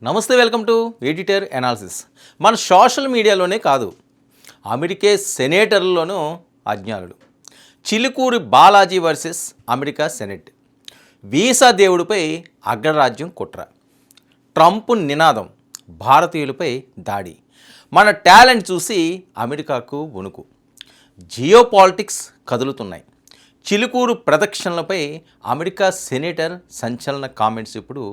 నమస్తే, welcome to editor analysis. మన social మీడియాలోనే కాదు, అమెరికా సెనేటర్లలోనూ అజ్ఞానులు. Chilukuri Balaji versus America senate. Visa దేవుడిపై అగ్రరాజ్యం కుట్ర. ట్రంప్ నినాదం, భారతీయులపై దాడి. మన టాలెంట్ చూసి అమెరికాకు వణుకు. జియో పాలిటిక్స్ కదులుతున్నాయి. చిలుకూరు ప్రదక్షిణలపై అమెరికా సెనేటర్ సంచలన కామెంట్స్ ఇప్పుడు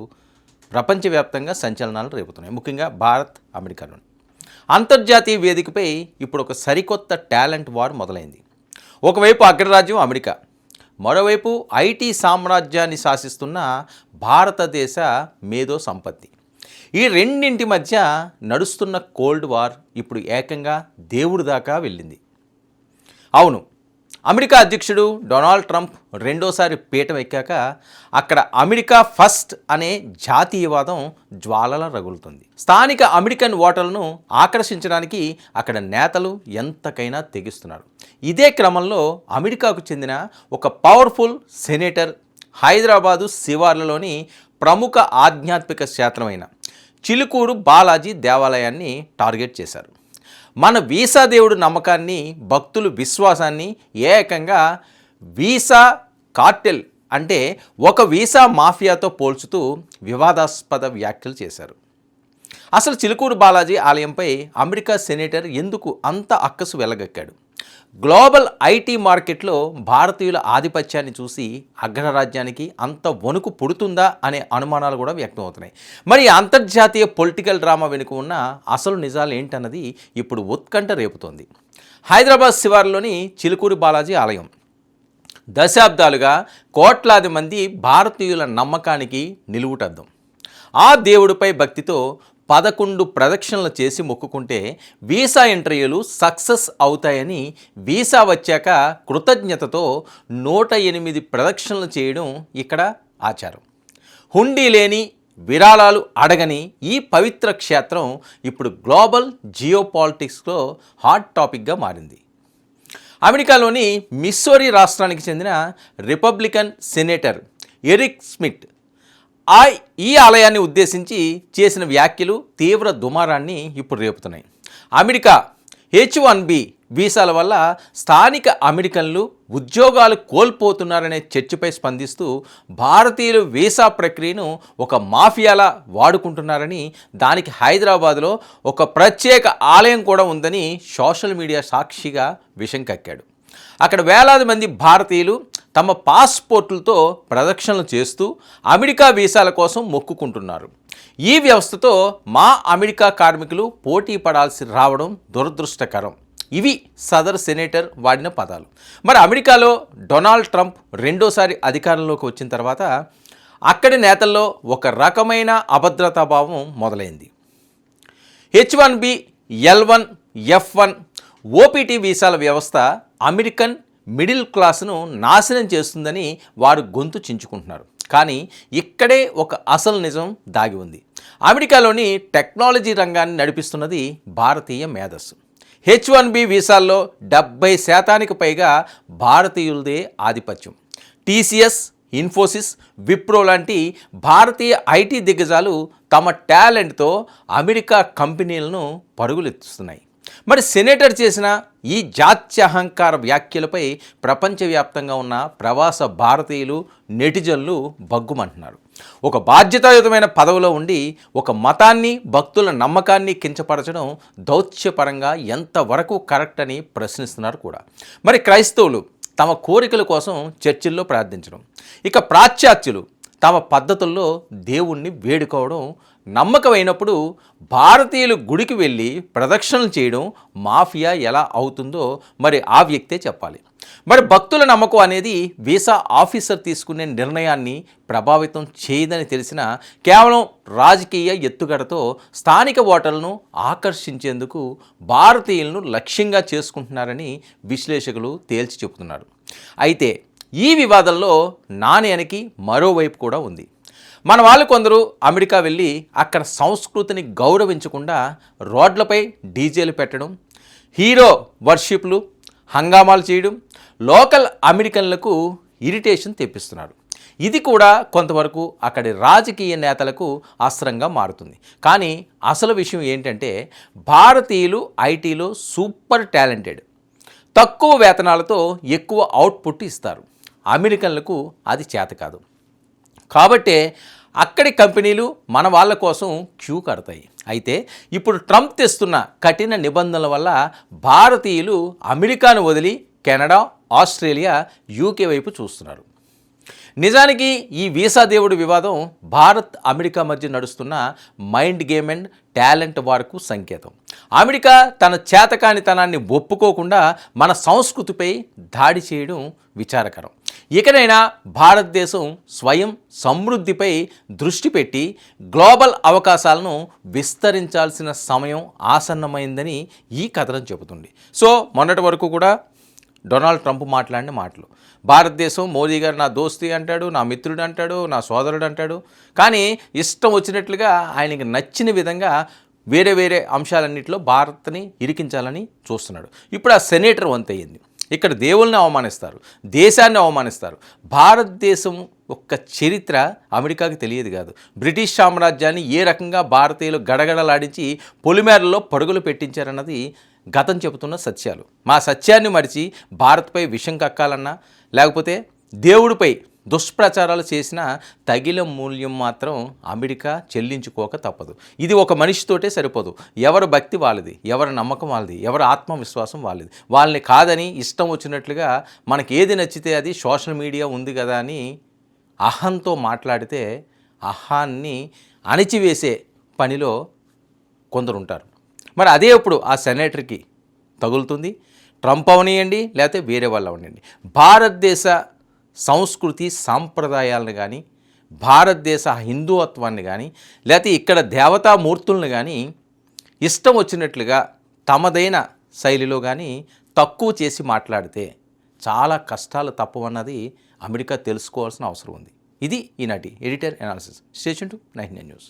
ప్రపంచవ్యాప్తంగా సంచలనాలు రేపుతున్నాయి. ముఖ్యంగా భారత్, అమెరికాలోని అంతర్జాతీయ వేదికపై ఇప్పుడు ఒక సరికొత్త టాలెంట్ వార్ మొదలైంది. ఒకవైపు అగ్రరాజ్యం అమెరికా, మరోవైపు ఐటీ సామ్రాజ్యాన్ని శాసిస్తున్న భారతదేశ మేధో సంపత్తి. ఈ రెండింటి మధ్య నడుస్తున్న కోల్డ్ వార్ ఇప్పుడు ఏకంగా దేవుడి దాకా వెళ్ళింది. అవును, అమెరికా అధ్యక్షుడు డొనాల్డ్ ట్రంప్ రెండోసారి పీఠం ఎక్కాక అక్కడ అమెరికా ఫస్ట్ అనే జాతీయవాదం జ్వాలల రగులుతుంది. స్థానిక అమెరికన్ ఓటర్లను ఆకర్షించడానికి అక్కడ నేతలు ఎంతకైనా తెగిస్తున్నారు. ఇదే క్రమంలో అమెరికాకు చెందిన ఒక పవర్ఫుల్ సెనేటర్ హైదరాబాదు శివార్లలోని ప్రముఖ ఆధ్యాత్మిక క్షేత్రమైన చిలుకూరు బాలాజీ దేవాలయాన్ని టార్గెట్ చేశారు. మన వీసా దేవుడు నమ్మకాన్ని, భక్తులు విశ్వాసాన్ని ఏకంగా వీసా కార్టెల్ అంటే ఒక వీసా మాఫియాతో పోల్చుతూ వివాదాస్పద వ్యాఖ్యలు చేశారు. అసలు చిలుకూరు బాలాజీ ఆలయంపై అమెరికా సెనేటర్ ఎందుకు అంత అక్కసు వెలగక్కాడు? గ్లోబల్ ఐటీ మార్కెట్లో భారతీయుల ఆధిపత్యాన్ని చూసి అగ్రరాజ్యానికి అంత వణుకు పుడుతుందా అనే అనుమానాలు కూడా వ్యక్తమవుతున్నాయి. మరి అంతర్జాతీయ పొలిటికల్ డ్రామా వెనుక ఉన్న అసలు నిజాలు ఏంటన్నది ఇప్పుడు ఉత్కంఠ రేపుతోంది. హైదరాబాద్ శివార్లోని చిలుకూరి బాలాజీ ఆలయం దశాబ్దాలుగా కోట్లాది మంది భారతీయుల నమ్మకానికి నిలువుటద్దం. ఆ దేవుడిపై భక్తితో 11 ప్రదక్షిణలు చేసి మొక్కుకుంటే వీసా ఇంటర్వ్యూలు సక్సెస్ అవుతాయని, వీసా వచ్చాక కృతజ్ఞతతో 108 ప్రదక్షిణలు చేయడం ఇక్కడ ఆచారం. హుండీ లేని, విరాళాలు అడగని ఈ పవిత్ర క్షేత్రం ఇప్పుడు గ్లోబల్ జియో పాలిటిక్స్లో హాట్ టాపిక్గా మారింది. అమెరికాలోని మిస్సోరీ రాష్ట్రానికి చెందిన రిపబ్లికన్ సెనేటర్ ఎరిక్ స్మిత్ ఈ ఆలయాన్ని ఉద్దేశించి చేసిన వ్యాఖ్యలు తీవ్ర దుమారాన్ని ఇప్పుడు రేపుతున్నాయి. అమెరికా H-1B వీసాల వల్ల స్థానిక అమెరికన్లు ఉద్యోగాలు కోల్పోతున్నారనే చర్చపై స్పందిస్తూ భారతీయులు వీసా ప్రక్రియను ఒక మాఫియాలా వాడుకుంటున్నారని, దానికి హైదరాబాద్లో ఒక ప్రత్యేక ఆలయం కూడా ఉందని సోషల్ మీడియా సాక్షిగా విషం కక్కాడు. అక్కడ వేలాది మంది భారతీయులు తమ పాస్పోర్టులతో ప్రదక్షిణలు చేస్తూ అమెరికా వీసాల కోసం మొక్కుకుంటున్నారు. ఈ వ్యవస్థతో మా అమెరికా కార్మికులు పోటీ పడాల్సి రావడం దురదృష్టకరం. ఇవి సదరు సెనేటర్ వాడిన పదాలు. మరి అమెరికాలో డొనాల్డ్ ట్రంప్ రెండోసారి అధికారంలోకి వచ్చిన తర్వాత అక్కడి నేతల్లో ఒక రకమైన అభద్రతాభావం మొదలైంది. H-1B, L-1, F-1, OPT వీసాల వ్యవస్థ అమెరికన్ మిడిల్ క్లాస్ను నాశనం చేస్తుందని వారు గొంతు చించుకుంటున్నారు. కానీ ఇక్కడే ఒక అసలు నిజం దాగి ఉంది. అమెరికాలోని టెక్నాలజీ రంగాన్ని నడిపిస్తున్నది భారతీయ మేధస్సు. H-1B వీసాల్లో 70% పైగా భారతీయులదే ఆధిపత్యం. TCS, ఇన్ఫోసిస్, విప్రో లాంటి భారతీయ ఐటీ దిగ్గజాలు తమ టాలెంట్తో అమెరికా కంపెనీలను పరుగులెత్తుస్తున్నాయి. మరి సెనేటర్ చేసిన ఈ జాత్యహంకార వ్యాఖ్యలపై ప్రపంచవ్యాప్తంగా ఉన్న ప్రవాస భారతీయులు, నెటిజన్లు బగ్గుమంటున్నారు. ఒక బాధ్యతాయుతమైన పదవిలో ఉండి ఒక మతాన్ని, భక్తుల నమ్మకాన్ని కించపరచడం దౌత్యపరంగా ఎంతవరకు కరెక్ట్ అని ప్రశ్నిస్తున్నారు కూడా. మరి క్రైస్తవులు తమ కోరికల కోసం చర్చిల్లో ప్రార్థించడం, ఇక పాశ్చాత్యులు తమ పద్ధతుల్లో దేవుణ్ణి వేడుకోవడం నమ్మకమైనప్పుడు భారతీయులు గుడికి వెళ్ళి ప్రదక్షిణలు చేయడం మాఫియా ఎలా అవుతుందో మరి ఆ వ్యక్తే చెప్పాలి. మరి భక్తుల నమ్మకం అనేది వీసా ఆఫీసర్ తీసుకునే నిర్ణయాన్ని ప్రభావితం చేయదని తెలిసిన కేవలం రాజకీయ ఎత్తుగడతో స్థానిక ఓటర్లను ఆకర్షించేందుకు భారతీయులను లక్ష్యంగా చేసుకుంటున్నారని విశ్లేషకులు తేల్చి చెబుతున్నారు. అయితే ఈ వివాదంలో నాణేనికి మరోవైపు కూడా ఉంది. మన వాళ్ళు కొందరు అమెరికా వెళ్ళి అక్కడ సంస్కృతిని గౌరవించకుండా రోడ్లపై డీజేలు పెట్టడం, హీరో వర్షిప్లు, హంగామాలు చేయడం లోకల్ అమెరికన్లకు ఇరిటేషన్ తెప్పిస్తున్నారు. ఇది కూడా కొంతవరకు అక్కడి రాజకీయ నేతలకు అస్త్రంగా మారుతుంది. కానీ అసలు విషయం ఏంటంటే భారతీయులు ఐటీలో సూపర్ టాలెంటెడ్, తక్కువ వేతనాలతో ఎక్కువ అవుట్పుట్ ఇస్తారు. అమెరికన్లకు అది చేత కాదు. కాబట్టే అక్కడి కంపెనీలు మన వాళ్ళ కోసం క్యూ కడతాయి. అయితే ఇప్పుడు ట్రంప్ తెస్తున్న కఠిన నిబంధనల వల్ల భారతీయులు అమెరికాను వదిలి కెనడా, ఆస్ట్రేలియా, యూకే వైపు చూస్తున్నారు. నిజానికి ఈ వీసా దేవుడి వివాదం భారత్, అమెరికా మధ్య నడుస్తున్న మైండ్ గేమ్ అండ్ టాలెంట్ వార్కు సంకేతం. అమెరికా తన చేతకానితనాన్ని ఒప్పుకోకుండా మన సంస్కృతిపై దాడి చేయడం విచారకరం. ఇకనైనా భారతదేశం స్వయం సమృద్ధిపై దృష్టి పెట్టి గ్లోబల్ అవకాశాలను విస్తరించాల్సిన సమయం ఆసన్నమైందని ఈ కథనం చెబుతుంది. సో మొన్నటి వరకు కూడా డొనాల్డ్ ట్రంప్ మాట్లాడిన మాటలు, భారతదేశం మోదీ గారు నా దోస్తీ అంటాడు, నా మిత్రుడు అంటాడు, నా సోదరుడు అంటాడు. కానీ ఇష్టం వచ్చినట్లుగా ఆయనకి నచ్చిన విధంగా వేరే వేరే అంశాలన్నింటిలో భారత్ని ఇరికించాలని చూస్తున్నాడు. ఇప్పుడు ఆ సెనేటర్ వంతయ్యింది. ఇక్కడ దేవుల్ని అవమానిస్తారు, దేశాన్ని అవమానిస్తారు. భారతదేశం యొక్క చరిత్ర అమెరికాకి తెలియదు కాదు. బ్రిటిష్ సామ్రాజ్యాన్ని ఏ రకంగా భారతీయులు గడగడలాడించి పొలిమేరల్లో పరుగులు పెట్టించారన్నది గతం చెబుతున్న సత్యాలు. మా సత్యాన్ని మరిచి భారత్పై విషం కక్కాలన్నా లేకపోతే దేవుడిపై దుష్ప్రచారాలు చేసిన తగిన మూల్యం మాత్రం అమెరికా చెల్లించుకోక తప్పదు. ఇది ఒక మనిషితోటే సరిపోదు. ఎవరి భక్తి వాళ్ళది, ఎవరి నమ్మకం వాళ్ళది, ఎవరి ఆత్మవిశ్వాసం వాళ్ళది. వాళ్ళని కాదని ఇష్టం వచ్చినట్లుగా మనకి ఏది నచ్చితే అది సోషల్ మీడియా ఉంది కదా అని అహంతో మాట్లాడితే అహాన్ని అణిచివేసే పనిలో కొందరు ఉంటారు. మరి అదే ఇప్పుడు ఆ సెనేటర్కి తగులుతుంది. ట్రంప్ అవనియండి లేకపోతే వేరే వాళ్ళు అవనియండి. భారతదేశ సంస్కృతి సాంప్రదాయాలను కానీ, భారతదేశ హిందుత్వాన్ని కానీ, లేకపోతే ఇక్కడ దేవతామూర్తులను కానీ ఇష్టం వచ్చినట్లుగా తమదైన శైలిలో కానీ తక్కువ చేసి మాట్లాడితే చాలా కష్టాలు తప్పవన్నది అమెరికా తెలుసుకోవాల్సిన అవసరం ఉంది. ఇది ఈనాటి editor analysis. Stay tuned to 99 news.